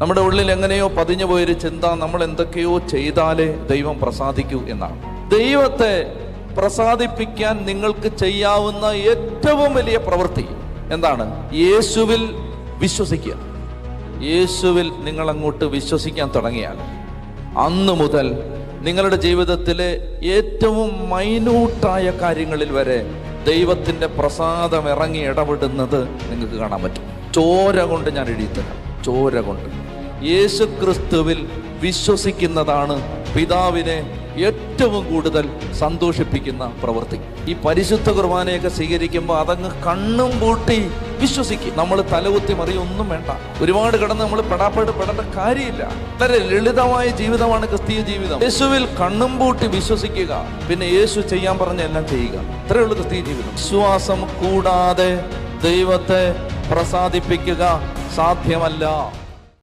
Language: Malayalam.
നമ്മുടെ ഉള്ളിൽ എങ്ങനെയോ പതിഞ്ഞു പോയൊരു ചിന്ത, നമ്മൾ എന്തൊക്കെയോ ചെയ്താലേ ദൈവം പ്രസാദിക്കൂ എന്നാണ്. ദൈവത്തെ പ്രസാദിപ്പിക്കാൻ നിങ്ങൾക്ക് ചെയ്യാവുന്ന ഏറ്റവും വലിയ പ്രവൃത്തി എന്താണ്? യേശുവിൽ വിശ്വസിക്കുക. യേശുവിൽ നിങ്ങൾ അങ്ങോട്ട് വിശ്വസിക്കാൻ തുടങ്ങിയാൽ അന്നു മുതൽ നിങ്ങളുടെ ജീവിതത്തിലെ ഏറ്റവും മൈന്യൂട്ടായ കാര്യങ്ങളിൽ വരെ ദൈവത്തിൻ്റെ പ്രസാദം ഇറങ്ങി ഇടപെടുന്നത് നിങ്ങൾക്ക് കാണാൻ പറ്റും. ചോര കൊണ്ട് ഞാൻ എഴുതിത്തരാം. ചോര കൊണ്ട് യേശു ക്രിസ്തുവിൽ വിശ്വസിക്കുന്നതാണ് പിതാവിനെ ഏറ്റവും കൂടുതൽ സന്തോഷിപ്പിക്കുന്ന പ്രവൃത്തി. ഈ പരിശുദ്ധ കുർബാനയൊക്കെ സ്വീകരിക്കുമ്പോൾ അതങ്ങ് കണ്ണും പൂട്ടി വിശ്വസിക്കും. നമ്മൾ തലകുത്തി മറിയൊന്നും വേണ്ട. ഒരുപാട് കിടന്ന് നമ്മൾ പെടേണ്ട കാര്യമില്ല. വളരെ ലളിതമായ ജീവിതമാണ് ക്രിസ്തീയ ജീവിതം. യേശുവിൽ കണ്ണും പൂട്ടി വിശ്വസിക്കുക, പിന്നെ യേശു ചെയ്യാൻ പറഞ്ഞ എല്ലാം ചെയ്യുക. ഇത്രയേ ഉള്ളൂ ക്രിസ്തീയ ജീവിതം. വിശ്വാസം കൂടാതെ ദൈവത്തെ പ്രസാദിപ്പിക്കുക സാധ്യമല്ല.